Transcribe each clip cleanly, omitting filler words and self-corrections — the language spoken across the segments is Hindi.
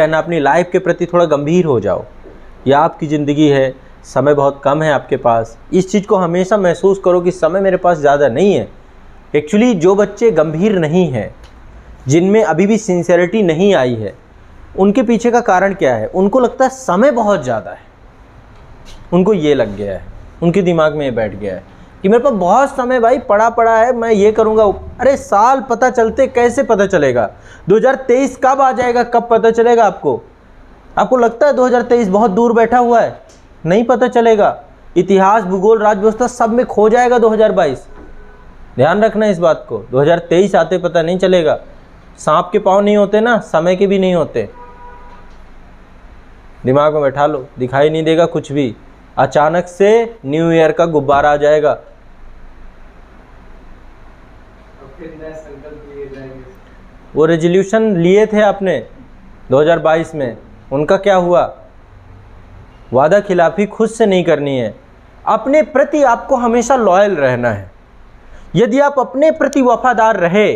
रहना, अपनी लाइफ के प्रति थोड़ा गंभीर हो जाओ। यह आपकी ज़िंदगी है, समय बहुत कम है आपके पास। इस चीज़ को हमेशा महसूस करो कि समय मेरे पास ज़्यादा नहीं है। एक्चुअली जो बच्चे गंभीर नहीं हैं, जिनमें अभी भी सिंसियरिटी नहीं आई है, उनके पीछे का कारण क्या है? उनको लगता है समय बहुत ज़्यादा है। उनको ये लग गया है, उनके दिमाग में ये बैठ गया है कि मेरे पास बहुत समय भाई पड़ा है, मैं ये करूँगा। अरे साल पता चलते कैसे पता चलेगा? 2023 कब आ जाएगा, कब पता चलेगा आपको? आपको लगता है 2023 बहुत दूर बैठा हुआ है? नहीं पता चलेगा। इतिहास, भूगोल, राज्य व्यवस्था सब में खो जाएगा 2022। ध्यान रखना इस बात को। 2023 आते पता नहीं चलेगा। सांप के पाँव नहीं होते ना, समय के भी नहीं होते। दिमाग में बैठा लो, दिखाई नहीं देगा कुछ भी। अचानक से न्यू ईयर का गुब्बारा आ जाएगा। वो रेजोल्यूशन लिए थे आपने 2022 में, उनका क्या हुआ? वादा खिलाफी खुद से नहीं करनी है। अपने प्रति आपको हमेशा लॉयल रहना है। यदि आप अपने प्रति वफादार रहे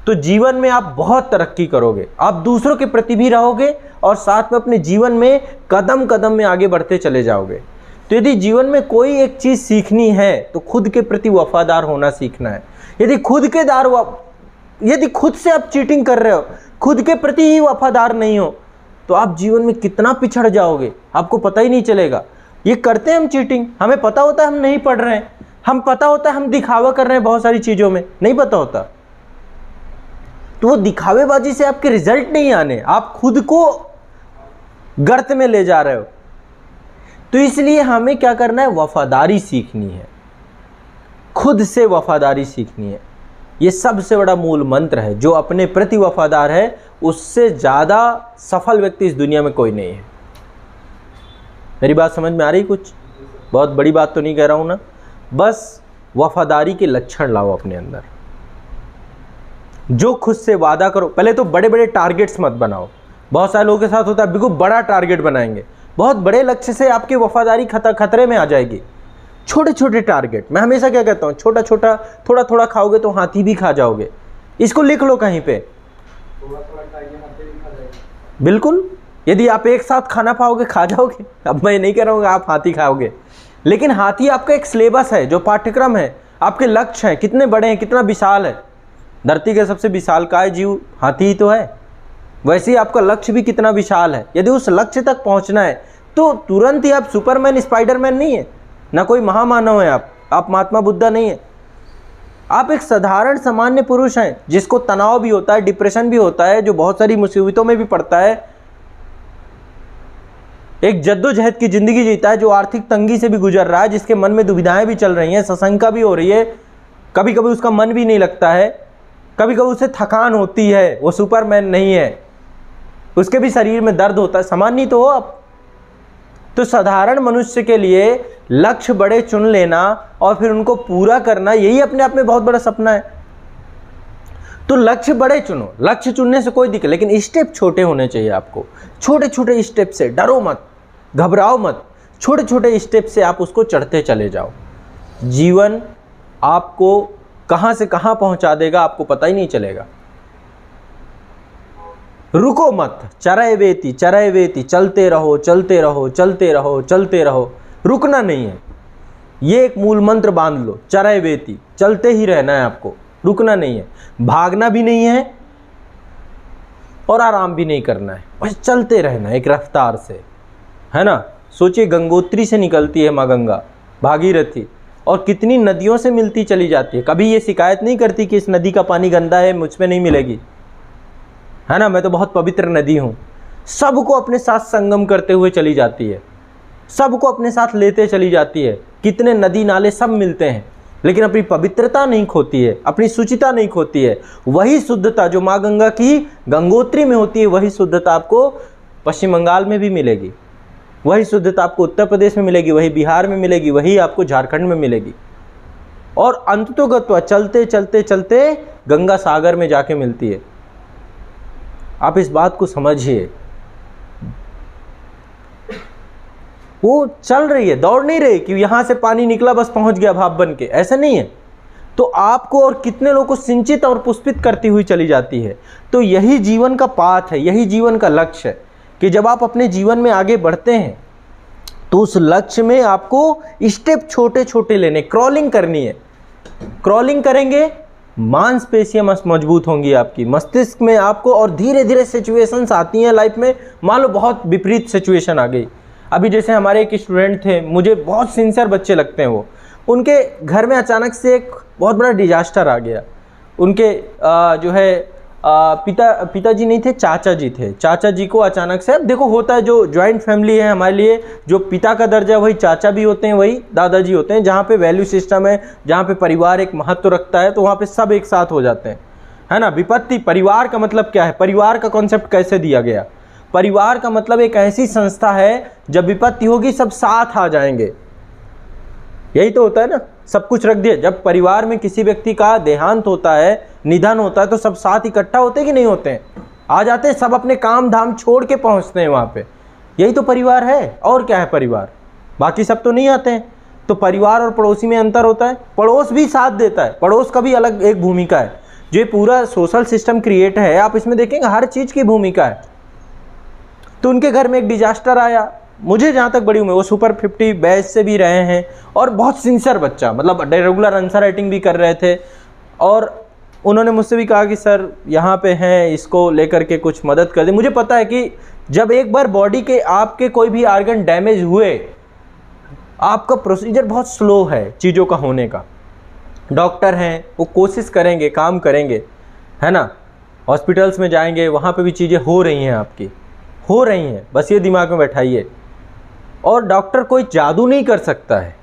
तो जीवन में आप बहुत तरक्की करोगे। आप दूसरों के प्रति भी रहोगे और साथ में अपने जीवन में कदम कदम में आगे बढ़ते चले जाओगे। तो यदि जीवन में कोई एक चीज़ सीखनी है तो खुद के प्रति वफादार होना सीखना है। यदि खुद से आप चीटिंग कर रहे हो, खुद के प्रति ही वफादार नहीं हो, तो आप जीवन में कितना पिछड़ जाओगे, आपको पता ही नहीं चलेगा। ये करते हैं हम चीटिंग, हमें पता होता है हम नहीं पढ़ रहे हैं, हम पता होता है हम दिखावा कर रहे हैं बहुत सारी चीज़ों में, नहीं पता होता। तो वो दिखावेबाजी से आपके रिजल्ट नहीं आने, आप खुद को गर्त में ले जा रहे हो। तो इसलिए हमें क्या करना है? वफादारी सीखनी है, खुद से वफादारी सीखनी है। ये सबसे बड़ा मूल मंत्र है। जो अपने प्रति वफादार है उससे ज़्यादा सफल व्यक्ति इस दुनिया में कोई नहीं है। मेरी बात समझ में आ रही? कुछ बहुत बड़ी बात तो नहीं कह रहा हूँ ना। बस वफादारी के लक्षण लाओ अपने अंदर। जो खुद से वादा करो, पहले तो बड़े बड़े टारगेट्स मत बनाओ। बहुत सारे लोगों के साथ होता है बिल्कुल बड़ा टारगेट बनाएंगे, बहुत बड़े लक्ष्य से आपकी वफादारी खतरे में आ जाएगी। छोटे छोटे टारगेट, मैं हमेशा क्या कहता हूँ, छोटा छोटा थोड़ा थोड़ा खाओगे तो हाथी भी खा जाओगे। इसको लिख लो कहीं पे। बिल्कुल, यदि आप एक साथ खाना पाओगे खा जाओगे। अब मैं नहीं कह रहा हूँ आप हाथी खाओगे, लेकिन हाथी आपका एक सिलेबस है, जो पाठ्यक्रम है, आपके लक्ष्य हैं, कितने बड़े हैं, कितना विशाल है। धरती के सबसे विशालकाय जीव हाथी ही तो है। वैसे ही आपका लक्ष्य भी कितना विशाल है। यदि उस लक्ष्य तक पहुंचना है तो तुरंत ही आप सुपरमैन, स्पाइडरमैन नहीं है, ना कोई महामानव है आप महात्मा बुद्धा नहीं है। आप एक साधारण सामान्य पुरुष हैं जिसको तनाव भी होता है, डिप्रेशन भी होता है, जो बहुत सारी मुसीबतों में भी पड़ता है, एक जद्दोजहद की जिंदगी जीता है, जो आर्थिक तंगी से भी गुजर रहा है, जिसके मन में दुविधाएं भी चल रही हैं, सशंका भी हो रही है, कभी कभी उसका मन भी नहीं लगता है, कभी कभी उसे थकान होती है। वो सुपरमैन नहीं है, उसके भी शरीर में दर्द होता है, सामान्य तो हो आप। तो साधारण मनुष्य के लिए लक्ष्य बड़े चुन लेना और फिर उनको पूरा करना, यही अपने आप में बहुत बड़ा सपना है। तो लक्ष्य बड़े चुनो, लक्ष्य चुनने से कोई दिक्कत, लेकिन स्टेप छोटे होने चाहिए आपको। छोटे छोटे स्टेप से, डरो मत, घबराओ मत, छोटे छोटे स्टेप से आप उसको चढ़ते चले जाओ। जीवन आपको कहाँ से कहाँ पहुँचा देगा आपको पता ही नहीं चलेगा। रुको मत, चरय वेति चलते रहो चलते रहो चलते रहो चलते रहो, रुकना नहीं है। ये एक मूल मंत्र बांध लो, चरय वेति, चलते ही रहना है आपको, रुकना नहीं है, भागना भी नहीं है और आराम भी नहीं करना है, बस चलते रहना है एक रफ्तार से, है ना। सोचिए गंगोत्री से निकलती है माँ गंगा भागीरथी और कितनी नदियों से मिलती चली जाती है। कभी ये शिकायत नहीं करती कि इस नदी का पानी गंदा है, मुझ में नहीं मिलेगी, है ना, मैं तो बहुत पवित्र नदी हूँ। सबको अपने साथ संगम करते हुए चली जाती है, सबको अपने साथ लेते चली जाती है। कितने नदी नाले सब मिलते हैं, लेकिन अपनी पवित्रता नहीं खोती है, अपनी शुचिता नहीं खोती है। वही शुद्धता जो माँ गंगा की गंगोत्री में होती है, वही शुद्धता आपको पश्चिम बंगाल में भी मिलेगी, वही शुद्धता आपको उत्तर प्रदेश में मिलेगी, वही बिहार में मिलेगी, वही आपको झारखंड में मिलेगी। और अंततोगत्वा चलते चलते चलते गंगा सागर में जाके मिलती है। आप इस बात को समझिए, वो चल रही है, दौड़ नहीं रही कि यहां से पानी निकला बस पहुंच गया भाप बन के, ऐसा नहीं है। तो आपको और कितने लोगों को सिंचित और पुष्पित करती हुई चली जाती है। तो यही जीवन का पाथ है, यही जीवन का लक्ष्य है। कि जब आप अपने जीवन में आगे बढ़ते हैं तो उस लक्ष्य में आपको स्टेप छोटे छोटे लेने, क्रॉलिंग करनी है। क्रॉलिंग करेंगे, मांसपेशियां मजबूत होंगी आपकी, मस्तिष्क में आपको, और धीरे धीरे सिचुएशंस आती हैं लाइफ में। मान लो बहुत विपरीत सिचुएशन आ गई। अभी जैसे हमारे एक स्टूडेंट थे, मुझे बहुत सिंसियर बच्चे लगते हैं वो, उनके घर में अचानक से एक बहुत बड़ा डिजास्टर आ गया। उनके जो है पिताजी नहीं थे, चाचा जी थे। चाचा जी को अचानक से, अब देखो होता है जो जॉइंट फैमिली है हमारे लिए, जो पिता का दर्जा वही चाचा भी होते हैं, वही दादाजी होते हैं। जहाँ पे वैल्यू सिस्टम है, जहाँ पे परिवार एक महत्व रखता है, तो वहाँ पे सब एक साथ हो जाते हैं, है ना। विपत्ति, परिवार का मतलब क्या है, परिवार का कॉन्सेप्ट कैसे दिया गया? परिवार का मतलब एक ऐसी संस्था है जब विपत्ति होगी सब साथ आ जाएंगे, यही तो होता है ना। सब कुछ रख दिया। जब परिवार में किसी व्यक्ति का देहांत होता है, निधन होता है, तो सब साथ इकट्ठा होते हैं कि नहीं होते हैं? आ जाते हैं, सब अपने काम धाम छोड़ के पहुंचते हैं वहां पे। यही तो परिवार है। और क्या है परिवार? बाकी सब तो नहीं आते हैं। तो परिवार और पड़ोसी में अंतर होता है। पड़ोस भी साथ देता है, पड़ोस का भी अलग एक भूमिका है। जो ये पूरा सोशल सिस्टम क्रिएट है, आप इसमें देखेंगे हर चीज की भूमिका है। तो उनके घर में एक डिजास्टर आया। मुझे जहाँ तक बड़ी उम्र, वो सुपर 50 बैच से भी रहे हैं और बहुत सिंसियर बच्चा, मतलब रेगुलर आंसर राइटिंग भी कर रहे थे। और उन्होंने मुझसे भी कहा कि सर यहाँ पे हैं, इसको लेकर के कुछ मदद कर दें। मुझे पता है कि जब एक बार बॉडी के आपके कोई भी ऑर्गन डैमेज हुए, आपका प्रोसीजर बहुत स्लो है चीज़ों का होने का। डॉक्टर हैं, वो कोशिश करेंगे, काम करेंगे, है ना। हॉस्पिटल्स में जाएंगे, वहाँ पे भी चीज़ें हो रही हैं, आपकी हो रही हैं, बस ये दिमाग में बैठाइए। और डॉक्टर कोई जादू नहीं कर सकता है।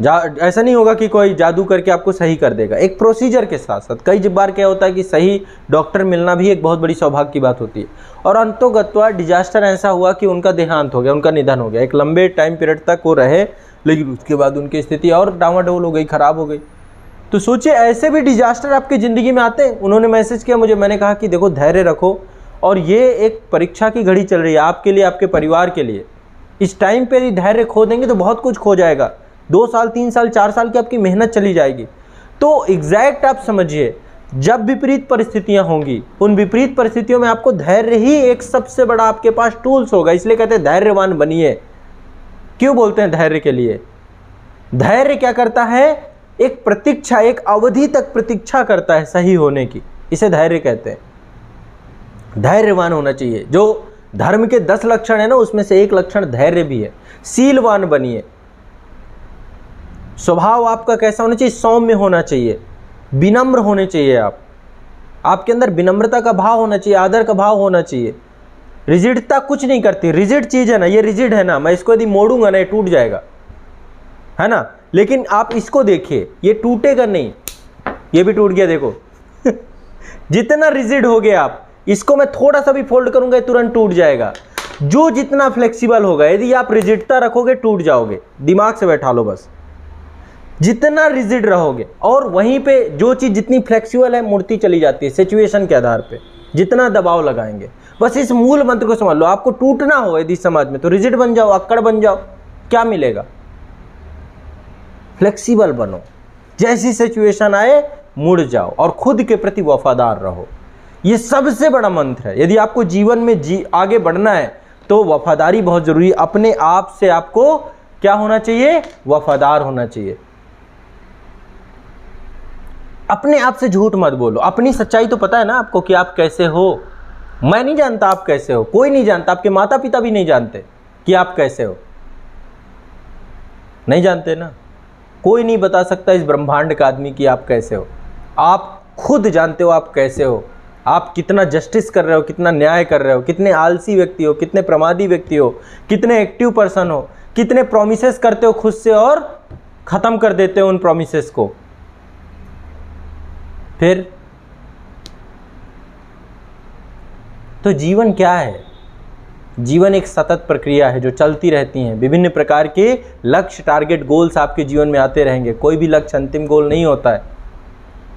ऐसा नहीं होगा कि कोई जादू करके आपको सही कर देगा। एक प्रोसीजर के साथ साथ कई बार क्या होता है कि सही डॉक्टर मिलना भी एक बहुत बड़ी सौभाग्य की बात होती है। और अंतोगत्वा डिजास्टर ऐसा हुआ कि उनका देहांत हो गया, उनका निधन हो गया। एक लंबे टाइम पीरियड तक वो रहे, लेकिन उसके बाद उनकी स्थिति और डामाडोल हो गई, खराब हो गई। तो सोचिए, ऐसे भी डिजास्टर आपकी ज़िंदगी में आते हैं। उन्होंने मैसेज किया मुझे, मैंने कहा कि देखो धैर्य रखो, और ये एक परीक्षा की घड़ी चल रही है आपके लिए, आपके परिवार के लिए। इस टाइम पे धैर्य खो देंगे तो बहुत कुछ खो जाएगा। 2 साल, 3 साल, 4 साल की आपकी मेहनत चली जाएगी। तो एग्जैक्ट आप समझिए, जब विपरीत परिस्थितियां होंगी, उन विपरीत परिस्थितियों में आपको धैर्य ही एक सबसे बड़ा आपके पास टूल्स होगा। इसलिए कहते हैं धैर्यवान बनिए। क्यों बोलते हैं धैर्य के लिए? धैर्य क्या करता है? एक प्रतीक्षा, एक अवधि तक प्रतीक्षा करता है सही होने की, इसे धैर्य कहते हैं। धैर्यवान होना चाहिए। जो धर्म के 10 लक्षण है ना, उसमें से एक लक्षण धैर्य भी है। शीलवान बनिए। स्वभाव आपका कैसा होना चाहिए? सौम्य होना चाहिए, विनम्र होने चाहिए। आपके अंदर विनम्रता का भाव होना चाहिए, आदर का भाव होना चाहिए। रिजिडता कुछ नहीं करती। रिजिड चीज है ना, ये रिजिड है ना, मैं इसको यदि मोड़ूंगा ना ये टूट जाएगा, है ना। लेकिन आप इसको देखिए, ये टूटेगा नहीं। ये भी टूट गया, देखो जितना रिजिड हो गया आप, इसको मैं थोड़ा सा भी फोल्ड करूंगा तुरंत टूट जाएगा। जो जितना फ्लेक्सिबल होगा, यदि आप रिजिडता रखोगे टूट जाओगे। दिमाग से बैठा लो बस। जितना रिजिड रहोगे, और वहीं पे जो चीज जितनी फ्लेक्सिबल है मूर्ति चली जाती है सिचुएशन के आधार पे। जितना दबाव लगाएंगे, बस इस मूल मंत्र को समझ लो। आपको टूटना हो यदि समाज में, तो रिजिड बन जाओ, अक्कड़ बन जाओ। क्या मिलेगा? फ्लेक्सिबल बनो। जैसी सिचुएशन आए मुड़ जाओ, और खुद के प्रति वफादार रहो। ये सबसे बड़ा मंत्र है। यदि आपको जीवन में आगे बढ़ना है तो वफादारी बहुत जरूरी है। अपने आप से आपको क्या होना चाहिए? वफादार होना चाहिए। अपने आप से झूठ मत बोलो। अपनी सच्चाई तो पता है ना आपको कि आप कैसे हो। मैं नहीं जानता आप कैसे हो, कोई नहीं जानता, आपके माता पिता भी नहीं जानते कि आप कैसे हो। नहीं जानते ना, कोई नहीं बता सकता इस ब्रह्मांड का आदमी कि आप कैसे हो। आप खुद जानते हो आप कैसे हो। आप कितना जस्टिस कर रहे हो, कितना न्याय कर रहे हो, कितने आलसी व्यक्ति हो, कितने प्रमादी व्यक्ति हो, कितने एक्टिव पर्सन हो, कितने प्रोमिसेस करते हो खुद से और खत्म कर देते हो उन प्रोमिसेस को। फिर तो जीवन क्या है? जीवन एक सतत प्रक्रिया है जो चलती रहती है। विभिन्न प्रकार के लक्ष्य, टारगेट, गोल्स आपके जीवन में आते रहेंगे। कोई भी लक्ष्य अंतिम गोल नहीं होता है,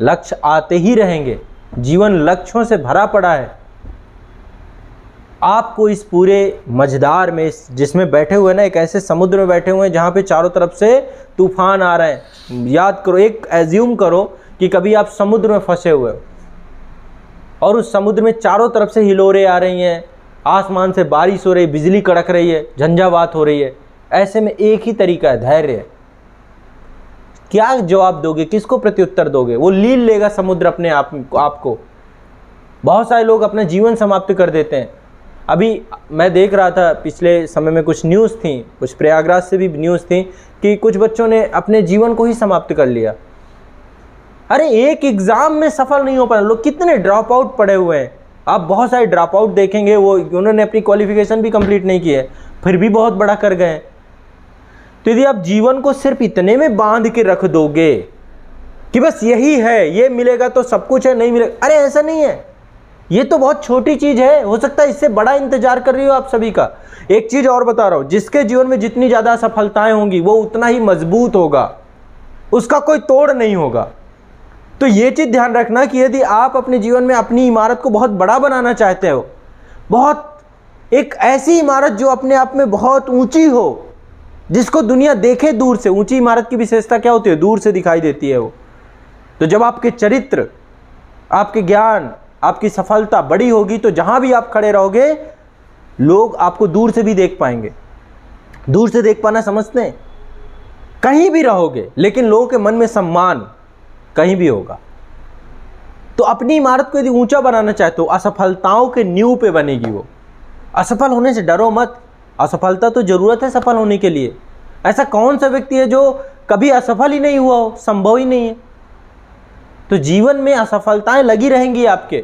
लक्ष्य आते ही रहेंगे। जीवन लक्ष्यों से भरा पड़ा है। आपको इस पूरे मझधार में, जिसमें बैठे हुए ना, एक ऐसे समुद्र में बैठे हुए हैं जहाँ पे चारों तरफ से तूफान आ रहे हैं। याद करो, एक एज्यूम करो कि कभी आप समुद्र में फंसे हुए हो और उस समुद्र में चारों तरफ से हिलोरें आ रही हैं, आसमान से बारिश हो रही, बिजली कड़क रही है, झंझावात हो रही है, ऐसे में एक ही तरीका है, धैर्य। क्या जवाब दोगे, किसको प्रत्युत्तर दोगे? वो लील लेगा समुद्र अपने आपको। बहुत सारे लोग अपना जीवन समाप्त कर देते हैं। अभी मैं देख रहा था पिछले समय में कुछ न्यूज़ थी, कुछ प्रयागराज से भी न्यूज़ थी कि कुछ बच्चों ने अपने जीवन को ही समाप्त कर लिया। अरे एक एग्ज़ाम में सफल नहीं हो पा रहे लोग, कितने ड्रॉप आउट पड़े हुए हैं। आप बहुत सारे ड्रॉप आउट देखेंगे, वो उन्होंने अपनी क्वालिफिकेशन भी कंप्लीट नहीं की है, फिर भी बहुत बड़ा कर गए। तो यदि आप जीवन को सिर्फ इतने में बांध के रख दोगे कि बस यही है, ये मिलेगा तो सब कुछ है, नहीं मिलेगा, अरे ऐसा नहीं है। ये तो बहुत छोटी चीज़ है, हो सकता है इससे बड़ा इंतजार कर रही हो आप सभी का। एक चीज़ और बता रहा हूँ, जिसके जीवन में जितनी ज़्यादा सफलताएं होंगी वो उतना ही मजबूत होगा, उसका कोई तोड़ नहीं होगा। तो ये चीज़ ध्यान रखना कि यदि आप अपने जीवन में अपनी इमारत को बहुत बड़ा बनाना चाहते हो, बहुत एक ऐसी इमारत जो अपने आप में बहुत ऊंची हो, जिसको दुनिया देखे दूर से। ऊंची इमारत की विशेषता क्या होती है? दूर से दिखाई देती है वो। तो जब आपके चरित्र, आपके ज्ञान, आपकी सफलता बड़ी होगी तो जहां भी आप खड़े रहोगे लोग आपको दूर से भी देख पाएंगे। दूर से देख पाना समझते हैं? कहीं भी रहोगे लेकिन लोगों के मन में सम्मान कहीं भी होगा। तो अपनी इमारत को यदि ऊंचा बनाना चाहते हो, असफलताओं के नींव पे बनेगी वो। असफल होने से डरो मत, असफलता तो जरूरत है सफल होने के लिए। ऐसा कौन सा व्यक्ति है जो कभी असफल ही नहीं हुआ हो? संभव ही नहीं है। तो जीवन में असफलताएं लगी रहेंगी आपके,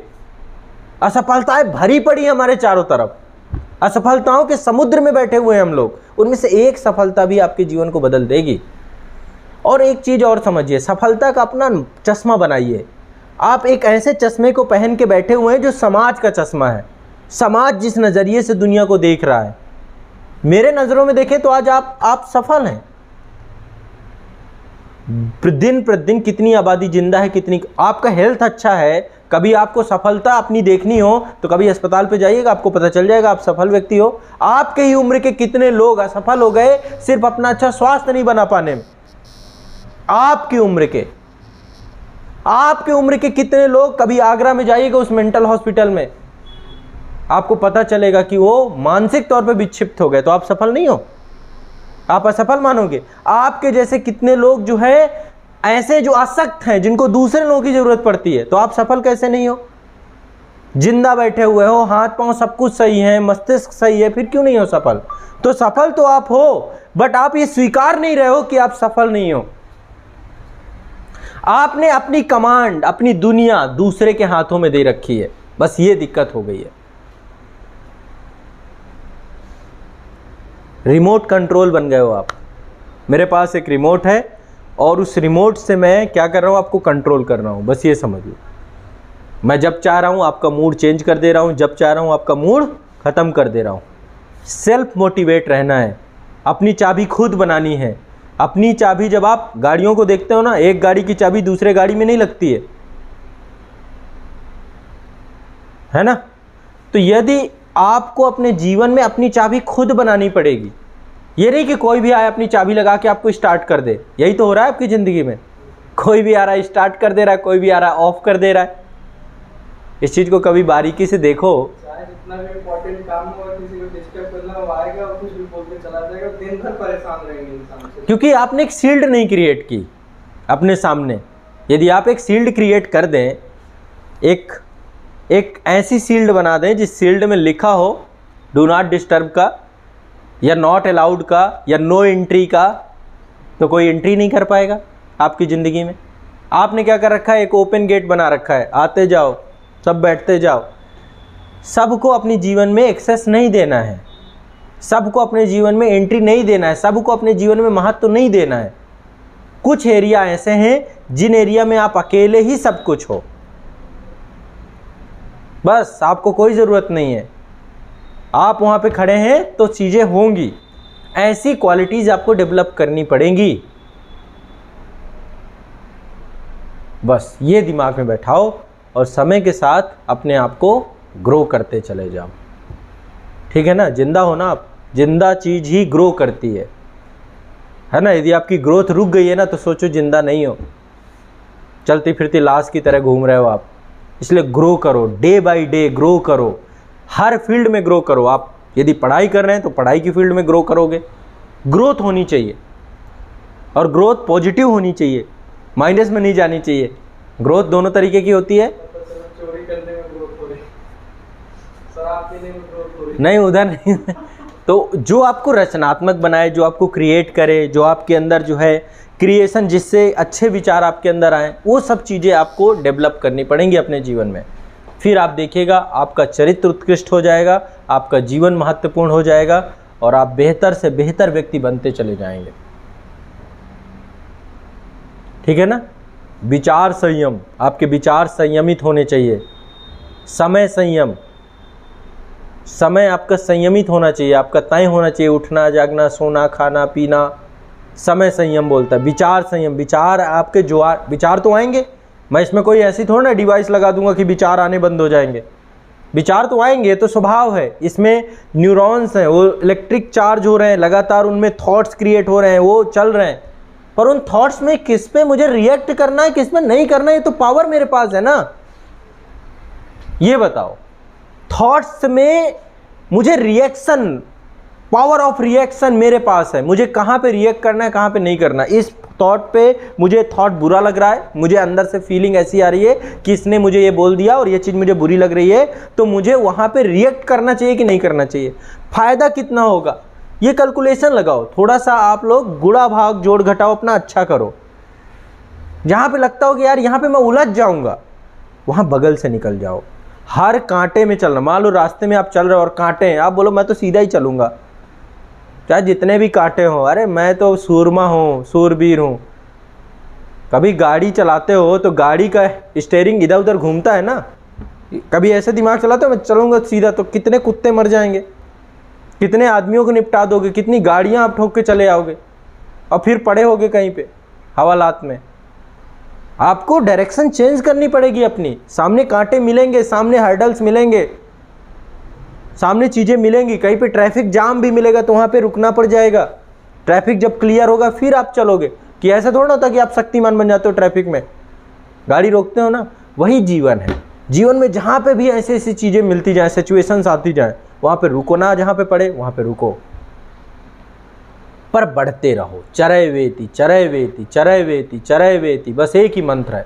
असफलताएं भरी पड़ी हमारे चारों तरफ, असफलताओं के समुद्र में बैठे हुए हैं हम लोग। उनमें से एक सफलता भी आपके जीवन को बदल देगी। और एक चीज़ और समझिए, सफलता का अपना चश्मा बनाइए। आप एक ऐसे चश्मे को पहन के बैठे हुए हैं जो समाज का चश्मा है। समाज जिस नज़रिए से दुनिया को देख रहा है, मेरे नज़रों में देखें तो आज आप सफल हैं। दिन प्रतिदिन कितनी आबादी जिंदा है, कितनी आपका हेल्थ अच्छा है। कभी आपको सफलता अपनी देखनी हो तो कभी अस्पताल पे जाइएगा, आपको पता चल जाएगा आप सफल व्यक्ति हो। आपके ही उम्र के कितने लोग असफल हो गए सिर्फ अपना अच्छा स्वास्थ्य नहीं बना पाने में। आपकी उम्र के कितने लोग, कभी आगरा में जाइएगा उस मेंटल हॉस्पिटल में, आपको पता चलेगा कि वो मानसिक तौर पे विक्षिप्त हो गए। तो आप सफल नहीं हो, आप असफल मानोगे। आपके जैसे कितने लोग जो है ऐसे जो आसक्त हैं, जिनको दूसरे लोगों की जरूरत पड़ती है, तो आप सफल कैसे नहीं हो? जिंदा बैठे हुए हो, हाथ पांव सब कुछ सही है, मस्तिष्क सही है, फिर क्यों नहीं हो सफल? तो सफल तो आप हो, बट आप ये स्वीकार नहीं रहे हो कि आप सफल नहीं हो। आपने अपनी कमांड, अपनी दुनिया दूसरे के हाथों में दे रखी है, बस ये दिक्कत हो गई है। रिमोट कंट्रोल बन गए हो आप। मेरे पास एक रिमोट है और उस रिमोट से मैं क्या कर रहा हूँ, आपको कंट्रोल कर रहा हूँ, बस ये समझ लो। मैं जब चाह रहा हूँ आपका मूड चेंज कर दे रहा हूँ, जब चाह रहा हूँ आपका मूड ख़त्म कर दे रहा हूँ। सेल्फ मोटिवेट रहना है, अपनी चाबी खुद बनानी है। अपनी चाबी, जब आप गाड़ियों को देखते हो ना, एक गाड़ी की चाबी दूसरे गाड़ी में नहीं लगती है ना? तो यदि आपको अपने जीवन में अपनी चाबी खुद बनानी पड़ेगी। ये नहीं कि कोई भी आए अपनी चाबी लगा के आपको स्टार्ट कर दे। यही तो हो रहा है आपकी ज़िंदगी में, कोई भी आ रहा है स्टार्ट कर दे रहा है, कोई भी आ रहा है ऑफ कर दे रहा है। इस चीज़ को कभी बारीकी से देखो। जितना भी इम्पोर्टेंट काम हो, किसी को डिस्टर्ब करना हो, आएगा और कुछ भी बोल के चला जाएगा, दिन भर परेशान रहेंगे इंसान से। क्योंकि आपने एक शील्ड नहीं क्रिएट की अपने सामने। यदि आप एक शील्ड क्रिएट कर दें, एक ऐसी शील्ड बना दें जिस शील्ड में लिखा हो डू नॉट डिस्टर्ब का, या नॉट अलाउड का, या नो एंट्री का, तो कोई एंट्री नहीं कर पाएगा आपकी ज़िंदगी में। आपने क्या कर रखा है, एक ओपन गेट बना रखा है, आते जाओ, सब बैठते जाओ। सबको अपने जीवन में एक्सेस नहीं देना है, सबको अपने जीवन में एंट्री नहीं देना है, सबको अपने जीवन में महत्व नहीं देना है। कुछ एरिया ऐसे हैं जिन एरिया में आप अकेले ही सब कुछ हो, बस आपको कोई ज़रूरत नहीं है। आप वहाँ पे खड़े हैं तो चीज़ें होंगी। ऐसी क्वालिटीज़ आपको डेवलप करनी पड़ेंगी। बस ये दिमाग में बैठाओ और समय के साथ अपने आप को ग्रो करते चले जाओ। ठीक है ना? जिंदा हो ना आप, जिंदा चीज़ ही ग्रो करती है ना? यदि आपकी ग्रोथ रुक गई है ना तो सोचो जिंदा नहीं हो, चलती फिरती लाश की तरह घूम रहे हो आप। इसलिए ग्रो करो, डे बाय डे ग्रो करो। हर फील्ड में ग्रो करो। आप यदि पढ़ाई कर रहे हैं तो पढ़ाई की फील्ड में ग्रो करोगे। ग्रोथ होनी चाहिए और ग्रोथ पॉजिटिव होनी चाहिए, माइनस में नहीं जानी चाहिए। ग्रोथ दोनों तरीके की होती है। चोरी करने में ग्रोथ हो रही, शराब पीने में ग्रोथ हो रही, नहीं उधर नहीं। तो जो आपको रचनात्मक बनाए, जो आपको क्रिएट करे, जो आपके अंदर जो है क्रिएशन, जिससे अच्छे विचार आपके अंदर आए, वो सब चीज़ें आपको डेवलप करनी पड़ेंगी अपने जीवन में। फिर आप देखिएगा आपका चरित्र उत्कृष्ट हो जाएगा, आपका जीवन महत्वपूर्ण हो जाएगा और आप बेहतर से बेहतर व्यक्ति बनते चले जाएंगे। ठीक है ना। विचार संयम, आपके विचार संयमित होने चाहिए। समय संयम, समय आपका संयमित होना चाहिए, आपका तय होना चाहिए। उठना, जागना, सोना, खाना, पीना, समय संयम बोलता है। विचार संयम, विचार आपके जो विचार तो आएंगे। मैं इसमें कोई ऐसी थोड़ा ना डिवाइस लगा दूंगा कि विचार आने बंद हो जाएंगे। विचार तो आएंगे, तो स्वभाव है। इसमें न्यूरॉन्स हैं, वो इलेक्ट्रिक चार्ज हो रहे हैं, लगातार उनमें थॉट्स क्रिएट हो रहे हैं, वो चल रहे हैं। पर उन थॉट्स में किस पे मुझे रिएक्ट करना है, किस पे नहीं करना है, ये तो पावर मेरे पास है ना। ये बताओ, थॉट्स में मुझे रिएक्शन, पावर ऑफ रिएक्शन मेरे पास है। मुझे कहाँ पे रिएक्ट करना है, कहाँ पे नहीं करना। इस थॉट पे मुझे थॉट बुरा लग रहा है, मुझे अंदर से फीलिंग ऐसी आ रही है कि इसने मुझे ये बोल दिया और ये चीज़ मुझे बुरी लग रही है, तो मुझे वहाँ पे रिएक्ट करना चाहिए कि नहीं करना चाहिए। फ़ायदा कितना होगा, ये कैलकुलेशन लगाओ। थोड़ा सा आप लोग गुणा भाग जोड़ घटाओ अपना अच्छा करो। जहाँ पे लगता हो कि यार यहाँ पे मैं उलझ जाऊँगा, वहाँ बगल से निकल जाओ। हर कांटे में चलना। मान लो रास्ते में आप चल रहे हो और कांटे हैं, आप बोलो मैं तो सीधा ही चलूँगा चाहे जितने भी कांटे हों। अरे मैं तो सूरमा हूँ, सूरवीर हूँ। कभी गाड़ी चलाते हो तो गाड़ी का स्टीयरिंग इधर उधर घूमता है ना। कभी ऐसे दिमाग चलाते हो मैं चलूँगा सीधा, तो कितने कुत्ते मर जाएंगे, कितने आदमियों को निपटा दोगे, कितनी गाड़ियाँ आप ठोक के चले आओगे और फिर पड़े होगे कहीं पे हवालात में। आपको डायरेक्शन चेंज करनी पड़ेगी अपनी। सामने कांटे मिलेंगे, सामने हर्डल्स मिलेंगे, सामने चीज़ें मिलेंगी, कहीं पे ट्रैफिक जाम भी मिलेगा तो वहाँ पे रुकना पड़ जाएगा। ट्रैफिक जब क्लियर होगा फिर आप चलोगे। कि ऐसा थोड़ा ना होता कि आप शक्तिमान बन जाते हो, ट्रैफिक में गाड़ी रोकते हो ना। वही जीवन है। जीवन में जहाँ पे भी ऐसी ऐसी चीज़ें मिलती जाएँ, सिचुएशंस आती जाएँ, वहाँ पे रुको ना, जहाँ पे पड़े वहाँ पे रुको, पर बढ़ते रहो। चरय वेति, चरय वेति, चरय वेति, चरय वेति, बस एक ही मंत्र है,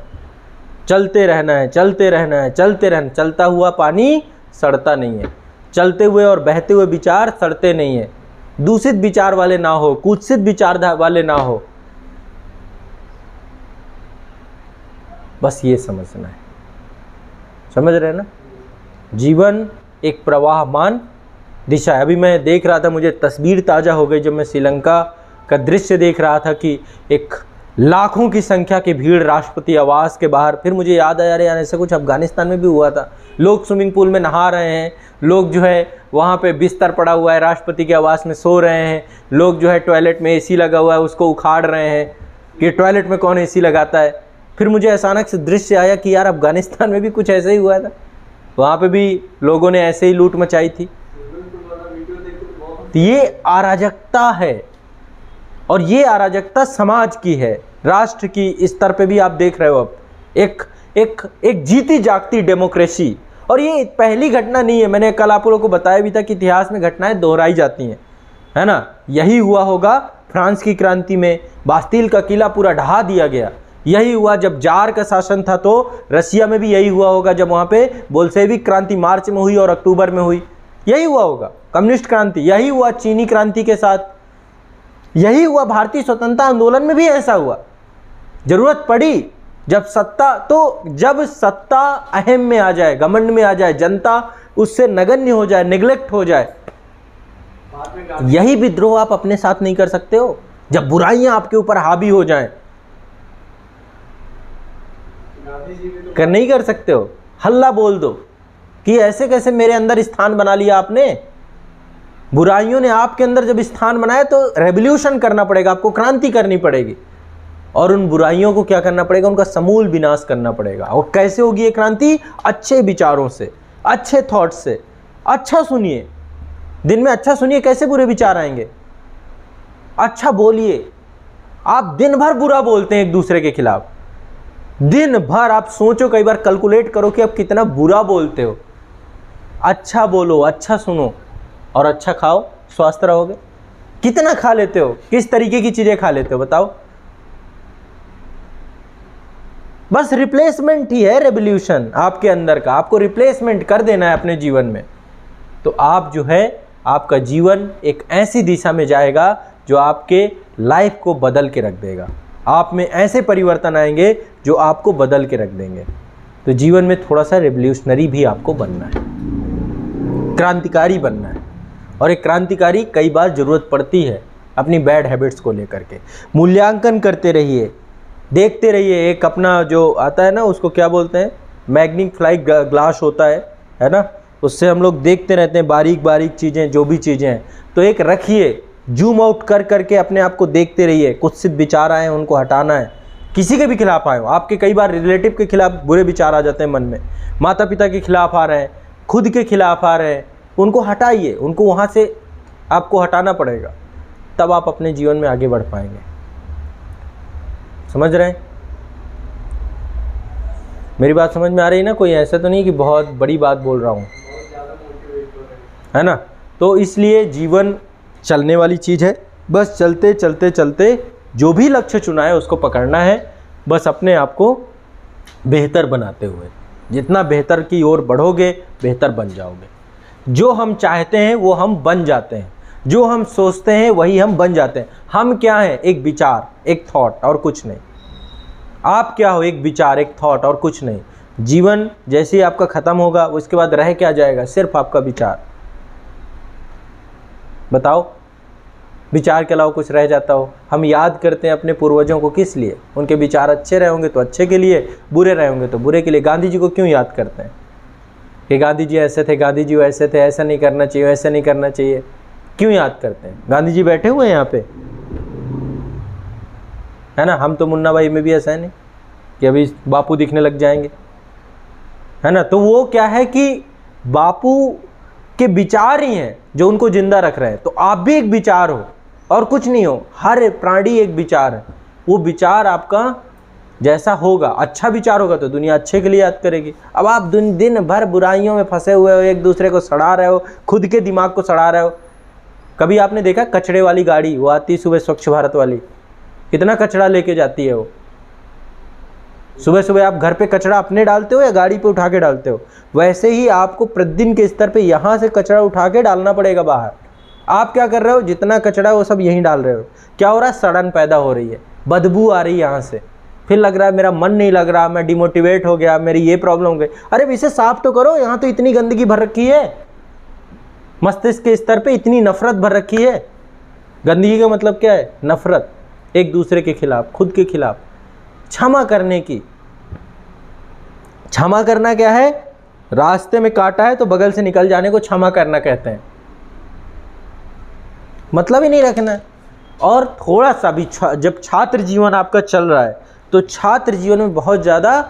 चलते रहना है, चलते रहना है, चलते रहना। चलता हुआ पानी सड़ता नहीं है। चलते हुए और बहते हुए विचार सड़ते नहीं है। दूषित विचार वाले ना हो, कुत्सित विचार वाले ना हो, बस ये समझना है। समझ रहे ना। जीवन एक प्रवाहमान दिशा है। अभी मैं देख रहा था, मुझे तस्वीर ताज़ा हो गई जब मैं श्रीलंका का दृश्य देख रहा था कि एक लाखों की संख्या की भीड़ राष्ट्रपति आवास के बाहर। फिर मुझे याद आया, अरे यार ऐसा कुछ अफगानिस्तान में भी हुआ था। लोग स्विमिंग पूल में नहा रहे हैं, लोग जो है वहाँ पे बिस्तर पड़ा हुआ है, राष्ट्रपति के आवास में सो रहे हैं। लोग जो है टॉयलेट में एसी लगा हुआ है उसको उखाड़ रहे हैं कि टॉयलेट में कौन एसी लगाता है। फिर मुझे अचानक से दृश्य आया कि यार अफगानिस्तान में भी कुछ ऐसा ही हुआ था, वहाँ पे भी लोगों ने ऐसे ही लूट मचाई थी। तो ये अराजकता है और ये अराजकता समाज की है, राष्ट्र की स्तर पे भी आप देख रहे हो। अब एक जीती जागती डेमोक्रेसी। और ये पहली घटना नहीं है, मैंने कल आप लोगों को बताया भी था कि इतिहास में घटनाएं दोहराई जाती हैं, है ना। यही हुआ होगा फ्रांस की क्रांति में, बास्तील का किला पूरा ढहा दिया गया। यही हुआ जब जार का शासन था, तो रसिया में भी यही हुआ होगा जब वहाँ पे बोल्शेविक क्रांति मार्च में हुई और अक्टूबर में हुई। यही हुआ होगा कम्युनिस्ट क्रांति, यही हुआ चीनी क्रांति के साथ, यही हुआ भारतीय स्वतंत्रता आंदोलन में भी ऐसा हुआ। जरूरत पड़ी जब सत्ता अहम में आ जाए, घमंड में आ जाए, जनता उससे नगण्य हो जाए, निगलेक्ट हो जाए, यही विद्रोह आप अपने साथ नहीं कर सकते हो। जब बुराइयां आपके ऊपर हावी हो जाएं, नहीं कर सकते हो। हल्ला बोल दो कि ऐसे कैसे मेरे अंदर स्थान बना लिया आपने। बुराइयों ने आपके अंदर जब स्थान बनाया तो रेवोल्यूशन करना पड़ेगा, आपको क्रांति करनी पड़ेगी और उन बुराइयों को क्या करना पड़ेगा, उनका समूल विनाश करना पड़ेगा। और कैसे होगी ये क्रांति? अच्छे विचारों से, अच्छे थॉट से। अच्छा सुनिए, दिन में अच्छा सुनिए, कैसे बुरे विचार आएंगे। अच्छा बोलिए। आप दिन भर बुरा बोलते हैं एक दूसरे के खिलाफ, दिन भर। आप सोचो, कई बार कैलकुलेट करो कि आप कितना बुरा बोलते हो। अच्छा बोलो, अच्छा सुनो और अच्छा खाओ, स्वस्थ रहोगे। कितना खा लेते हो, किस तरीके की चीजें खा लेते हो बताओ? बस रिप्लेसमेंट ही है रेवोल्यूशन आपके अंदर का, आपको रिप्लेसमेंट कर देना है अपने जीवन में। तो आप जो है, आपका जीवन एक ऐसी दिशा में जाएगा जो आपके लाइफ को बदल के रख देगा। आप में ऐसे परिवर्तन आएंगे जो आपको बदल के रख देंगे। तो जीवन में थोड़ा सा रेवोल्यूशनरी भी आपको बनना है, क्रांतिकारी बनना है। और एक क्रांतिकारी कई बार ज़रूरत पड़ती है अपनी बैड हैबिट्स को लेकर के। मूल्यांकन करते रहिए, देखते रहिए। एक अपना जो आता है ना, उसको क्या बोलते हैं, मैग्नीफाइंग ग्लास होता है ना, उससे हम लोग देखते रहते हैं बारीक बारीक चीज़ें, जो भी चीज़ें हैं। तो एक रखिए, जूम आउट कर करके अपने आप को देखते रहिए। कुत्सित विचार आए हैं उनको हटाना है, किसी के भी खिलाफ आए हो। आपके कई बार रिलेटिव के खिलाफ बुरे विचार आ जाते हैं मन में, माता पिता के खिलाफ आ रहे हैं, खुद के खिलाफ आ रहे हैं, उनको हटाइए, उनको वहाँ से आपको हटाना पड़ेगा, तब आप अपने जीवन में आगे बढ़ पाएंगे। समझ रहे हैं? मेरी बात समझ में आ रही है ना? कोई ऐसा तो नहीं कि बहुत बड़ी बात बोल रहा हूँ, है ना? तो इसलिए जीवन चलने वाली चीज़ है, बस चलते चलते चलते जो भी लक्ष्य चुना है उसको पकड़ना है, बस अपने आप को बेहतर बनाते हुए। जितना बेहतर की ओर बढ़ोगे बेहतर बन जाओगे। जो हम चाहते हैं वो हम बन जाते हैं, जो हम सोचते हैं वही हम बन जाते हैं। हम क्या हैं? एक विचार, एक थॉट और कुछ नहीं। आप क्या हो? एक विचार, एक थॉट और कुछ नहीं। जीवन जैसे ही आपका ख़त्म होगा उसके बाद रह क्या जाएगा? सिर्फ आपका विचार। बताओ, विचार के अलावा कुछ रह जाता हो? हम याद करते हैं अपने पूर्वजों को किस लिए? उनके विचार अच्छे रहे होंगे तो अच्छे के लिए, बुरे रहे होंगे तो बुरे के लिए। गांधी जी को क्यों याद करते हैं कि गांधी जी ऐसे थे, गांधी जी वैसे थे, ऐसा नहीं करना चाहिए, ऐसा नहीं करना चाहिए? क्यों याद करते हैं? गांधी जी बैठे हुए हैं यहाँ पे, है ना? हम तो मुन्ना भाई में भी ऐसा है नहीं कि अभी बापू दिखने लग जाएंगे, है ना? तो वो क्या है कि बापू के विचार ही हैं जो उनको जिंदा रख रहे हैं। तो आप भी एक विचार हो और कुछ नहीं हो। हर प्राणी एक विचार है। वो विचार आपका जैसा होगा, अच्छा विचार होगा तो दुनिया अच्छे के लिए याद करेगी। अब आप दिन भर बुराइयों में फंसे हुए हो, एक दूसरे को सड़ा रहे हो, खुद के दिमाग को सड़ा रहे हो। कभी आपने देखा कचड़े वाली गाड़ी वो आती सुबह, स्वच्छ भारत वाली, कितना कचरा लेके जाती है वो? सुबह सुबह आप घर पे कचरा अपने डालते हो या गाड़ी पे उठा के डालते हो? वैसे ही आपको प्रतिदिन के स्तर पे यहाँ से कचरा उठा के डालना पड़ेगा बाहर। आप क्या कर रहे हो? जितना कचरा है वो सब यहीं डाल रहे हो। क्या हो रहा है? सड़न पैदा हो रही है, बदबू आ रही है यहाँ से, फिर लग रहा है मेरा मन नहीं लग रहा, मैं डिमोटिवेट हो गया, मेरी ये प्रॉब्लम हो गई। अरे इसे साफ तो करो, यहाँ तो इतनी गंदगी भर रखी है, मस्तिष्क के स्तर पे इतनी नफरत भर रखी है। गंदगी का मतलब क्या है? नफरत, एक दूसरे के खिलाफ, खुद के खिलाफ। क्षमा करने की, क्षमा करना क्या है? रास्ते में काटा है तो बगल से निकल जाने को क्षमा करना कहते हैं। मतलब ही नहीं रखना है। और थोड़ा सा भी जब छात्र जीवन आपका चल रहा है तो छात्र जीवन में बहुत ज़्यादा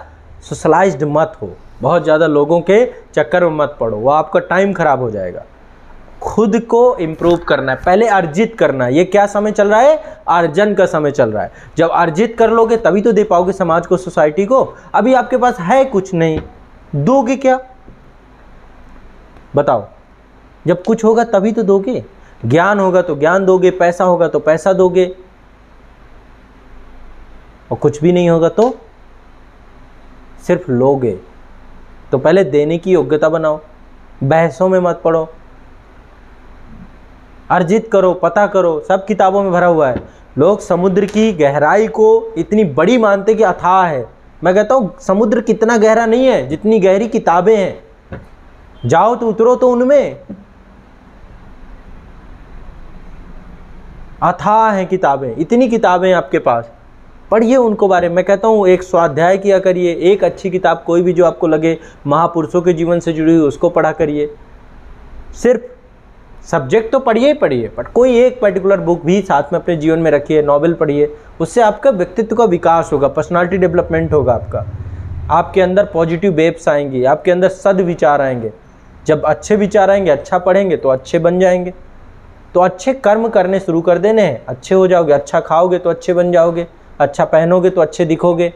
सोशलाइज्ड मत हो, बहुत ज़्यादा लोगों के चक्कर में मत पड़ो, वो आपका टाइम खराब हो जाएगा। खुद को इम्प्रूव करना है, पहले अर्जित करना है। ये क्या समय चल रहा है? अर्जन का समय चल रहा है। जब अर्जित कर लोगे तभी तो दे पाओगे समाज को, सोसाइटी को। अभी आपके पास है कुछ नहीं, दोगे क्या? बताओ। जब कुछ होगा तभी तो दोगे। ज्ञान होगा तो ज्ञान दोगे, पैसा होगा तो पैसा दोगे, और कुछ भी नहीं होगा तो सिर्फ लोगे। तो पहले देने की योग्यता बनाओ, बहसों में मत पड़ो, अर्जित करो, पता करो। सब किताबों में भरा हुआ है। लोग समुद्र की गहराई को इतनी बड़ी मानते कि अथाह है। मैं कहता हूँ समुद्र कितना गहरा नहीं है जितनी गहरी किताबें हैं। जाओ तो उतरो तो उनमें, अथाह हैं किताबें, इतनी किताबें आपके पास, पढ़िए उनको बारे में। मैं कहता हूँ एक स्वाध्याय किया करिए, एक अच्छी किताब कोई भी जो आपको लगे महापुरुषों के जीवन से जुड़ी हुई उसको पढ़ा करिए। सिर्फ सब्जेक्ट तो पढ़िए ही पढ़िए, बट कोई एक पर्टिकुलर बुक भी साथ में अपने जीवन में रखिए, नॉवेल पढ़िए। उससे आपका व्यक्तित्व का विकास होगा, पर्सनालिटी डेवलपमेंट होगा आपका, आपके अंदर पॉजिटिव वेव्स आएंगी, आपके अंदर सद्विचार आएंगे। जब अच्छे विचार आएंगे, अच्छा पढ़ेंगे तो अच्छे बन जाएंगे। तो अच्छे कर्म करने शुरू कर देने हैं, अच्छे हो जाओगे। अच्छा खाओगे तो अच्छे बन जाओगे, अच्छा पहनोगे तो अच्छे दिखोगे,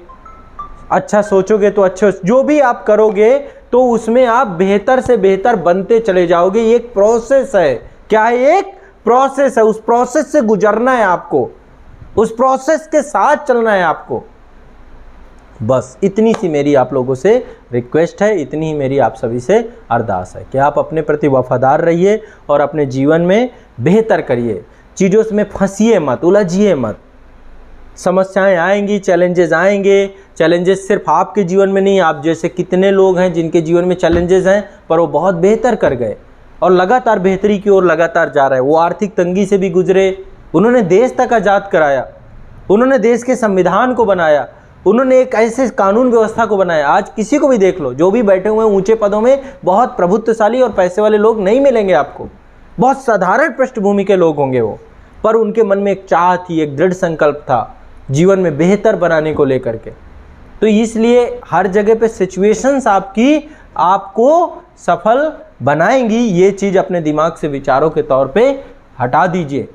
अच्छा सोचोगे तो अच्छे। जो भी आप करोगे तो उसमें आप बेहतर से बेहतर बनते चले जाओगे। ये एक प्रोसेस है। क्या है? एक प्रोसेस है। उस प्रोसेस से गुजरना है आपको, उस प्रोसेस के साथ चलना है आपको। बस इतनी सी मेरी आप लोगों से रिक्वेस्ट है, इतनी ही मेरी आप सभी से अरदास है कि आप अपने प्रति वफादार रहिए और अपने जीवन में बेहतर करिए। चीज़ों में फंसिए मत, उलझिए मत। समस्याएं आएंगी, चैलेंजेस आएंगे। चैलेंजेस सिर्फ आपके जीवन में नहीं, आप जैसे कितने लोग हैं जिनके जीवन में चैलेंजेस हैं पर वो बहुत बेहतर कर गए और लगातार बेहतरी की ओर लगातार जा रहे हैं। वो आर्थिक तंगी से भी गुजरे, उन्होंने देश तक आज़ाद कराया, उन्होंने देश के संविधान को बनाया, उन्होंने एक ऐसे कानून व्यवस्था को बनाया। आज किसी को भी देख लो, जो भी बैठे हुए हैं ऊंचे पदों में, बहुत प्रभुत्वशाली और पैसे वाले लोग नहीं मिलेंगे आपको, बहुत साधारण पृष्ठभूमि के लोग होंगे वो, पर उनके मन में एक चाह थी, एक दृढ़ संकल्प था जीवन में बेहतर बनाने को लेकर के। तो इसलिए हर जगह पे सिचुएशंस आपको सफल बनाएंगी। ये चीज़ अपने दिमाग से विचारों के तौर पे हटा दीजिए।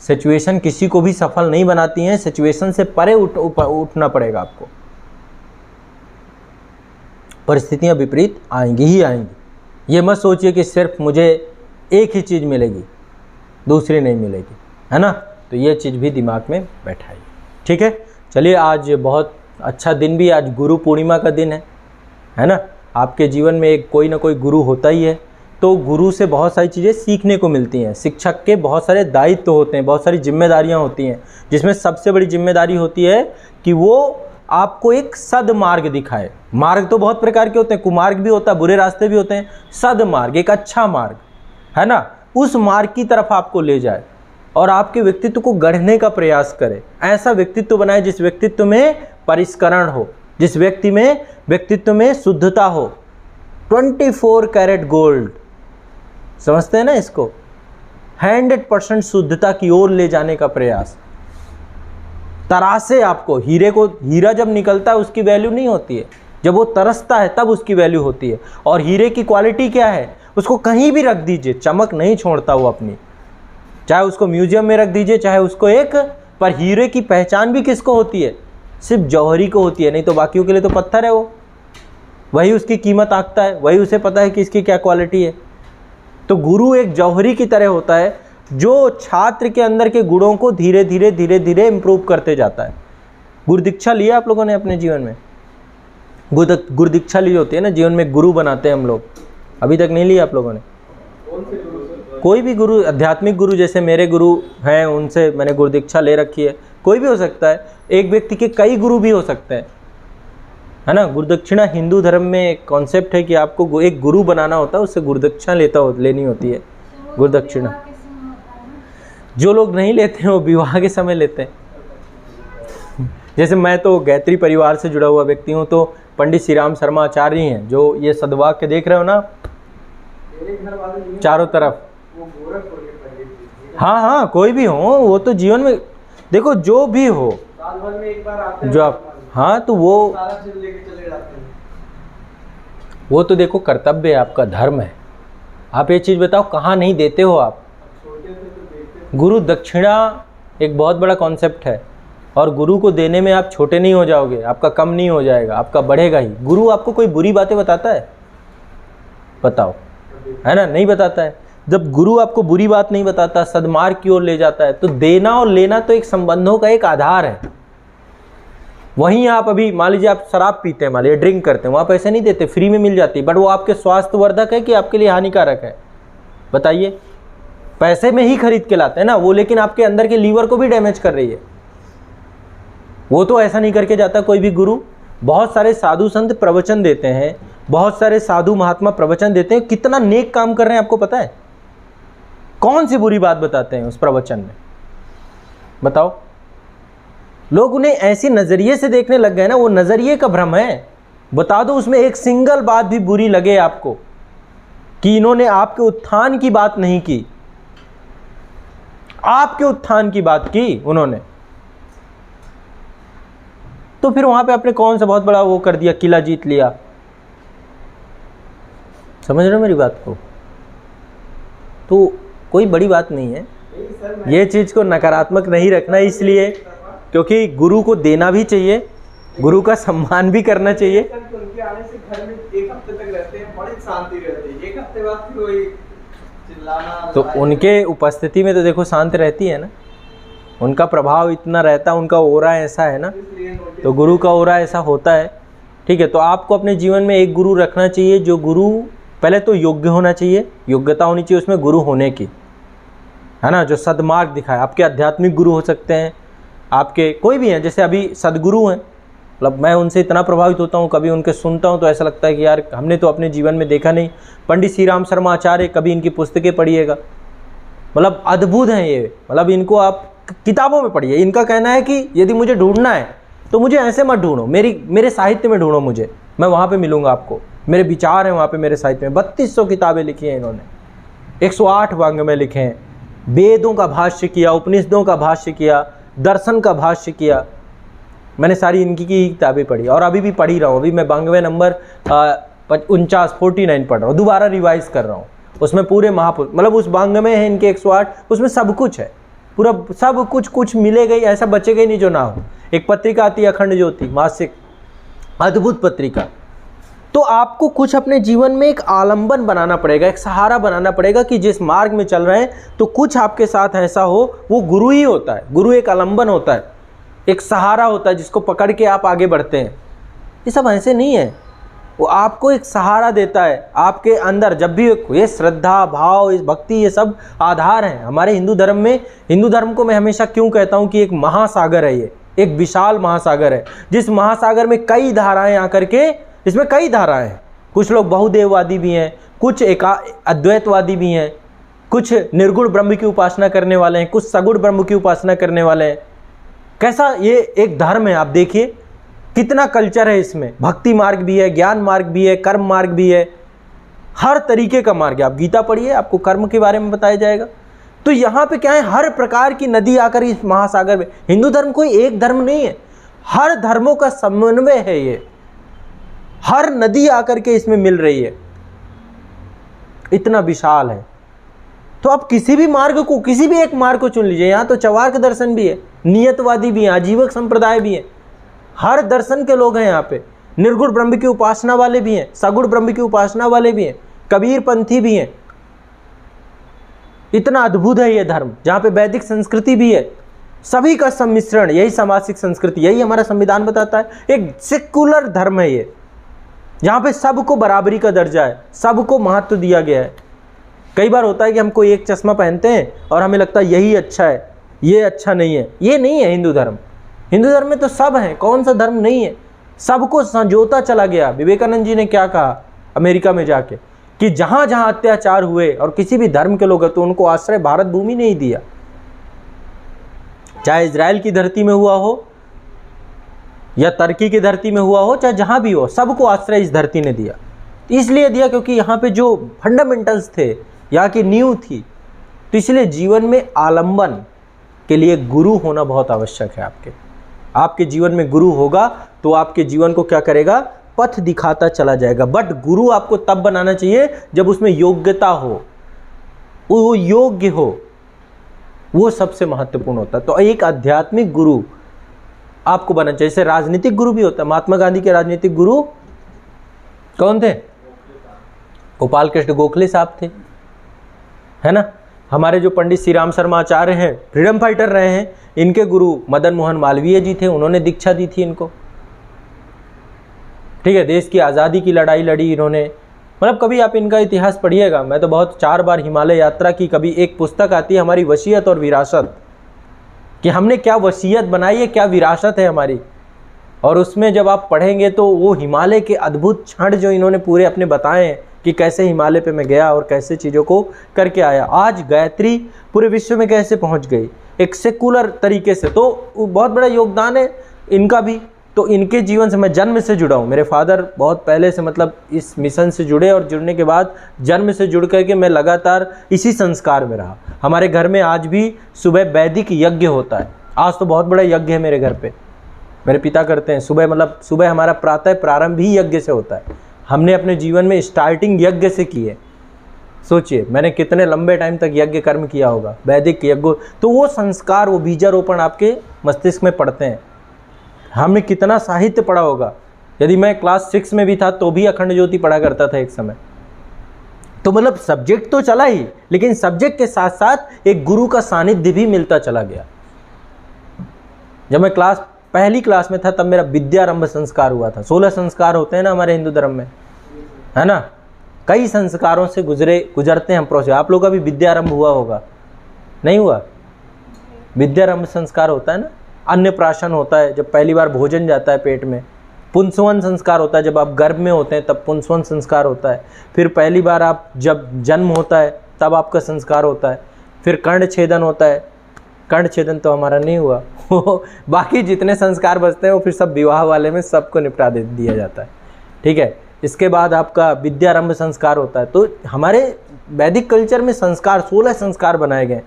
सिचुएशन किसी को भी सफल नहीं बनाती हैं, सिचुएशन से परे उठना पड़ेगा आपको। परिस्थितियां विपरीत आएंगी ही आएंगी। ये मत सोचिए कि सिर्फ मुझे एक ही चीज़ मिलेगी, दूसरी नहीं मिलेगी, है ना। तो ये चीज़ भी दिमाग में बैठाइए, ठीक है। चलिए, आज बहुत अच्छा दिन भी, आज गुरु पूर्णिमा का दिन है ना। आपके जीवन में एक कोई ना कोई गुरु होता ही है, तो गुरु से बहुत सारी चीज़ें सीखने को मिलती हैं। शिक्षक के बहुत सारे दायित्व होते हैं, बहुत सारी जिम्मेदारियां होती हैं, जिसमें सबसे बड़ी जिम्मेदारी होती है कि वो आपको एक सदमार्ग दिखाए। मार्ग तो बहुत प्रकार के होते हैं, कुमार्ग भी होता है, बुरे रास्ते भी होते हैं। सदमार्ग, एक अच्छा मार्ग, है ना, उस मार्ग की तरफ आपको ले जाए और आपके व्यक्तित्व को गढ़ने का प्रयास करे। ऐसा व्यक्तित्व बनाए जिस व्यक्तित्व में परिष्करण हो, जिस व्यक्तित्व में शुद्धता हो। 24 कैरेट गोल्ड, समझते हैं ना इसको, 100% शुद्धता की ओर ले जाने का प्रयास। तरासे आपको, हीरा जब निकलता है उसकी वैल्यू नहीं होती है, जब वो तरसता है तब उसकी वैल्यू होती है। और हीरे की क्वालिटी क्या है? उसको कहीं भी रख दीजिए, चमक नहीं छोड़ता वो अपनी, चाहे उसको म्यूजियम में रख दीजिए, चाहे उसको एक, पर हीरे की पहचान भी किसको होती है? सिर्फ जौहरी को होती है, नहीं तो बाकियों के लिए तो पत्थर है वो। वही उसकी कीमत आंकता है, वही उसे पता है कि इसकी क्या क्वालिटी है। तो गुरु एक जौहरी की तरह होता है जो छात्र के अंदर के गुणों को धीरे धीरे इम्प्रूव करते जाता है। गुरु दीक्षा लिया आप लोगों ने अपने जीवन में? गुरु दीक्षा ली होती है ना, जीवन में गुरु बनाते हैं हम लोग। अभी तक नहीं लिया आप लोगों ने? कोई भी गुरु, आध्यात्मिक गुरु, जैसे मेरे गुरु हैं उनसे मैंने गुरु दीक्षा ले रखी है। कोई भी हो सकता है, एक व्यक्ति के कई गुरु भी हो सकते हैं, है ना। गुरुदक्षिणा हिंदू धर्म में एक कॉन्सेप्ट है कि आपको एक गुरु बनाना होता है, उससे गुरुदक्षिणा लेनी होती है। गुरुदक्षिणा जो लोग नहीं लेते हैं वो विवाह के समय लेते हैं। जैसे मैं तो गायत्री परिवार से जुड़ा हुआ व्यक्ति हूँ, तो पंडित श्री राम शर्मा आचार्य हैं जो ये सदवाक्य देख रहे हो ना चारों तरफ। हाँ, कोई भी हो, वो तो जीवन में देखो जो भी हो, साल भर में एक बार आते हैं जो आप, हाँ, तो वो सारा चीज लेके चले जाते हैं। वो तो देखो कर्तव्य है, आपका धर्म है। आप ये चीज़ बताओ, कहाँ नहीं देते हो आप? छोटे थे तो देते। गुरु दक्षिणा एक बहुत बड़ा कॉन्सेप्ट है, और गुरु को देने में आप छोटे नहीं हो जाओगे, आपका कम नहीं हो जाएगा, आपका बढ़ेगा ही। गुरु आपको कोई बुरी बातें बताता है? बताओ, है ना, नहीं बताता है। जब गुरु आपको बुरी बात नहीं बताता, सदमार्ग की ओर ले जाता है, तो देना और लेना तो एक संबंधों का एक आधार है। वहीं आप अभी मान लीजिए आप शराब पीते हैं, मान लीजिए ड्रिंक करते हैं, वहाँ पैसे नहीं देते, फ्री में मिल जाती है, बट वो आपके स्वास्थ्यवर्धक है कि आपके लिए हानिकारक है? बताइए। पैसे में ही खरीद के लाते हैं ना वो, लेकिन आपके अंदर के लीवर को भी डैमेज कर रही है। वो तो ऐसा नहीं करके जाता कोई भी गुरु। बहुत सारे साधु संत प्रवचन देते हैं, बहुत सारे साधु महात्मा प्रवचन देते हैं, कितना नेक काम कर रहे हैं आपको पता है? कौन सी बुरी बात बताते हैं उस प्रवचन में? बताओ। लोग उन्हें ऐसी नजरिए से देखने लग गए ना, वो नजरिए का भ्रम है। बता दो उसमें एक सिंगल बात भी बुरी लगे आपको कि इन्होंने आपके उत्थान की बात नहीं की, आपके उत्थान की बात की उन्होंने, तो फिर वहां पे आपने कौन सा बहुत बड़ा वो कर दिया, किला जीत लिया। समझ रहे हो मेरी बात को? तो कोई बड़ी बात नहीं है। ये चीज़ को नकारात्मक नहीं रखना, इसलिए क्योंकि गुरु को देना भी चाहिए गुरु का सम्मान भी करना चाहिए। उनके आने से घर में 1 हफ्ते तक रहते हैं, बड़ी शांति रहती है। 1 हफ्ते बाद फिर वही चिल्लाना। तो उनके उपस्थिति में तो देखो शांत रहती है ना, उनका प्रभाव इतना रहता है, उनका ओरा ऐसा है ना, तो गुरु का ओरा ऐसा होता है। ठीक है, तो आपको अपने जीवन में एक गुरु रखना चाहिए, जो गुरु पहले तो योग्य होना चाहिए, योग्यता होनी चाहिए उसमें गुरु होने की, है ना, जो सद्मार्ग दिखाए। आपके आध्यात्मिक गुरु हो सकते हैं, आपके कोई भी हैं, जैसे अभी सदगुरु हैं, मतलब मैं उनसे इतना प्रभावित होता हूँ, कभी उनके सुनता हूँ तो ऐसा लगता है कि यार हमने तो अपने जीवन में देखा नहीं। पंडित श्री राम शर्मा आचार्य, कभी इनकी पुस्तकें पढ़िएगा, मतलब अद्भुत हैं ये, मतलब इनको आप किताबों में पढ़िए। इनका कहना है कि यदि मुझे ढूंढना है तो मुझे ऐसे मत ढूंढो, मेरे साहित्य में ढूंढो मुझे, मैं वहाँ पे मिलूंगा आपको। मेरे विचार हैं वहाँ पे, मेरे साहित्य में 3200 किताबें लिखी हैं इन्होंने, 108 वांग में लिखे हैं, वेदों का भाष्य किया, उपनिषदों का भाष्य किया, दर्शन का भाष्य किया। मैंने सारी इनकी की किताबें पढ़ी और अभी भी पढ़ ही रहा हूँ। अभी मैं 92 नंबर 49 पढ़ रहा हूँ, दोबारा रिवाइज कर रहा हूँ। उसमें पूरे महापुरुष, मतलब उस 92 है इनके 108, उसमें सब कुछ है, पूरा सब कुछ मिलेगा ही, ऐसा बचेगा ही नहीं जो ना हो। एक पत्रिका आती है अखंड ज्योति मासिक, अद्भुत पत्रिका। तो आपको कुछ अपने जीवन में एक आलंबन बनाना पड़ेगा, एक सहारा बनाना पड़ेगा कि जिस मार्ग में चल रहे हैं तो कुछ आपके साथ ऐसा हो, वो गुरु ही होता है। गुरु एक आलंबन होता है, एक सहारा होता है जिसको पकड़ के आप आगे बढ़ते हैं। ये सब ऐसे नहीं है, वो आपको एक सहारा देता है आपके अंदर। जब भी ये श्रद्धा भाव, इस भक्ति, ये सब आधार हैं हमारे हिंदू धर्म में। हिंदू धर्म को मैं हमेशा क्यों कहता हूँ कि एक महासागर है, ये एक विशाल महासागर है, जिस महासागर में कई धाराएं आकर के, इसमें कई धाराएं हैं। कुछ लोग बहुदेववादी भी हैं, कुछ अद्वैतवादी भी हैं, कुछ निर्गुण ब्रह्म की उपासना करने वाले हैं, कुछ सगुण ब्रह्म की उपासना करने वाले हैं। कैसा ये एक धर्म है, आप देखिए कितना कल्चर है इसमें। भक्ति मार्ग भी है, ज्ञान मार्ग भी है, कर्म मार्ग भी है, हर तरीके का मार्ग है। आप गीता पढ़िए, आपको कर्म के बारे में बताया जाएगा। तो यहाँ पे क्या है, हर प्रकार की नदी आकर इस महासागर में, हिंदू धर्म कोई एक धर्म नहीं है, हर धर्मों का समन्वय है ये, हर नदी आकर के इसमें मिल रही है, इतना विशाल है। तो आप किसी भी मार्ग को, किसी भी एक मार्ग को चुन लीजिए। यहाँ तो चवार्क दर्शन भी है, नियतवादी भी हैं, आजीवक संप्रदाय भी हैं, हर दर्शन के लोग हैं यहाँ पे। निर्गुण ब्रह्म की उपासना वाले भी हैं, सगुण ब्रह्म की उपासना वाले भी हैं, कबीर पंथी भी हैं। इतना अद्भुत है ये धर्म, जहाँ पे वैदिक संस्कृति भी है, सभी का सम्मिश्रण, यही सामाजिक संस्कृति, यही हमारा संविधान बताता है। एक सेक्युलर धर्म है ये, जहाँ पे सबको बराबरी का दर्जा है, सबको महत्व दिया गया है। कई बार होता है कि हम कोई एक चश्मा पहनते हैं और हमें लगता है यही अच्छा है, ये अच्छा नहीं है। ये नहीं है हिंदू धर्म। हिंदू धर्म में तो सब हैं, कौन सा धर्म नहीं है, सबको संजोता चला गया। विवेकानंद जी ने क्या कहा अमेरिका में जाके, कि जहाँ जहाँ अत्याचार हुए और किसी भी धर्म के लोग हैं तो उनको आश्रय भारत भूमि नहीं दिया, चाहे इजराइल की धरती में हुआ हो या तुर्की की धरती में हुआ हो, चाहे जहाँ भी हो, सबको आश्रय इस धरती ने दिया। इसलिए दिया क्योंकि यहाँ पे जो फंडामेंटल्स थे, यहाँ की नींव थी। तो इसलिए जीवन में आलंबन के लिए गुरु होना बहुत आवश्यक है। आपके जीवन में गुरु होगा तो आपके जीवन को क्या करेगा, पथ दिखाता चला जाएगा। बट गुरु आपको तब बनाना चाहिए जब उसमें योग्यता हो, वो योग्य हो, वो सबसे महत्वपूर्ण होता है। तो एक आध्यात्मिक गुरु आपको बनना चाहिए। जैसे राजनीतिक गुरु भी होता है, महात्मा गांधी के राजनीतिक गुरु कौन थे, गोपाल कृष्ण गोखले साहब थे, है ना। हमारे जो पंडित श्री राम शर्मा आचार्य हैं, फ्रीडम फाइटर रहे हैं, इनके गुरु मदन मोहन मालवीय जी थे, उन्होंने दीक्षा दी थी इनको। ठीक है, देश की आज़ादी की लड़ाई लड़ी इन्होंने। मतलब कभी आप इनका इतिहास पढ़िएगा, मैं तो बहुत 4 बार हिमालय यात्रा की। कभी एक पुस्तक आती है हमारी वसीयत और विरासत, कि हमने क्या वसीयत बनाई है, क्या विरासत है हमारी। और उसमें जब आप पढ़ेंगे तो वो हिमालय के अद्भुत क्षण जो इन्होंने पूरे अपने बताए हैं कि कैसे हिमालय पे मैं गया और कैसे चीज़ों को करके आया। आज गायत्री पूरे विश्व में कैसे पहुंच गई, एक सेकुलर तरीके से। तो बहुत बड़ा योगदान है इनका भी। तो इनके जीवन से मैं जन्म से जुड़ा हूँ। मेरे फादर बहुत पहले से मतलब इस मिशन से जुड़े, और जुड़ने के बाद जन्म से जुड़ करके मैं लगातार इसी संस्कार में रहा। हमारे घर में आज भी सुबह वैदिक यज्ञ होता है। आज तो बहुत बड़ा यज्ञ है मेरे घर पे, मेरे पिता करते हैं सुबह। मतलब सुबह हमारा प्रातः प्रारंभ ही यज्ञ से होता है। हमने अपने जीवन में स्टार्टिंग यज्ञ से की है। सोचिए मैंने कितने लंबे टाइम तक यज्ञ कर्म किया होगा, वैदिक यज्ञ। तो वो संस्कार, वो बीजारोपण आपके मस्तिष्क में पड़ते हैं, हमने कितना साहित्य पढ़ा होगा। यदि मैं क्लास 6 में भी था तो भी अखंड ज्योति पढ़ा करता था एक समय। तो मतलब सब्जेक्ट तो चला ही, लेकिन सब्जेक्ट के साथ साथ एक गुरु का सानिध्य भी मिलता चला गया। जब मैं पहली क्लास में था तब मेरा विद्यारंभ संस्कार हुआ था। 16 संस्कार होते हैं ना हमारे हिंदू धर्म में, है ना। कई संस्कारों से गुजरते हैं हम प्रोसेस। आप लोग का भी विद्यारंभ हुआ होगा, नहीं हुआ? विद्यारंभ संस्कार होता है ना, अन्नप्राशन होता है जब पहली बार भोजन जाता है पेट में, पुंसवन संस्कार होता है जब आप गर्भ में होते हैं तब पुंसवन संस्कार होता है, फिर पहली बार आप जब जन्म होता है तब आपका संस्कार होता है, फिर कर्ण छेदन होता है। कर्ण छेदन तो हमारा नहीं हुआ बाकी जितने संस्कार बचते हैं वो फिर सब विवाह वाले में सबको निपटा दिया जाता है, ठीक है। इसके बाद आपका विद्यारंभ संस्कार होता है। तो हमारे वैदिक कल्चर में संस्कार 16 संस्कार बनाए गए।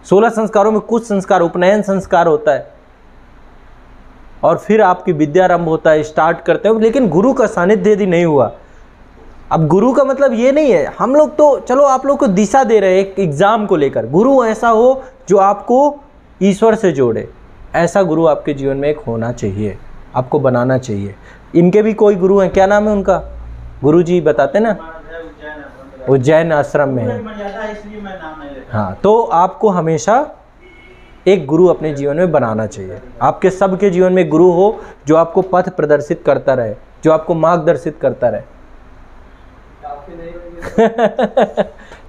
16 संस्कारों में कुछ संस्कार उपनयन संस्कार होता है और फिर आपकी विद्यारंभ होता है, स्टार्ट करते हो। लेकिन गुरु का सानिध्य यदि नहीं हुआ, अब गुरु का मतलब ये नहीं है हम लोग तो चलो आप लोग को दिशा दे रहे हैं एक एग्जाम को लेकर। गुरु ऐसा हो जो आपको ईश्वर से जोड़े, ऐसा गुरु आपके जीवन में एक होना चाहिए, आपको बनाना चाहिए। इनके भी कोई गुरु हैं, क्या नाम है उनका? गुरु जी बताते ना, उज्जैन आश्रम में है। हाँ, तो आपको हमेशा एक गुरु अपने जीवन में बनाना चाहिए। आपके सबके जीवन में गुरु हो जो आपको पथ प्रदर्शित करता रहे, जो आपको मार्गदर्शित करता रहे।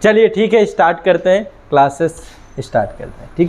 चलिए ठीक है, स्टार्ट करते हैं, क्लासेस स्टार्ट करते हैं, ठीक है।